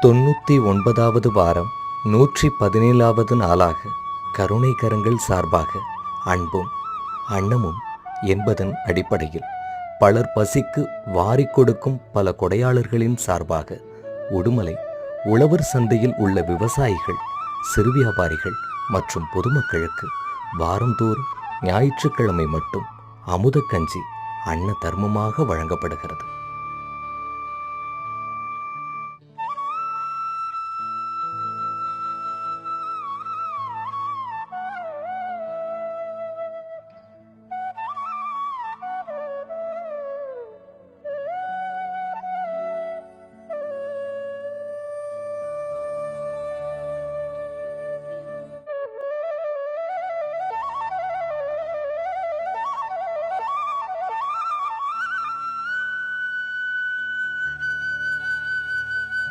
99வது வாரம் 117வது நாளாக கருணை கரங்கள் சார்பாக அன்பும் அன்னமும் என்பதன் அடிப்படையில் பலர் பசிக்கு வாரிக் கொடுக்கும் பல கொடையாளர்களின் சார்பாக உடுமலை உழவர் சந்தையில் உள்ள விவசாயிகள், சிறு வியாபாரிகள் மற்றும் பொதுமக்களுக்கு வாரந்தோறும் ஞாயிற்றுக்கிழமை மட்டும் அமுதக்கஞ்சி அன்ன தர்மமாக வழங்கப்படுகிறது.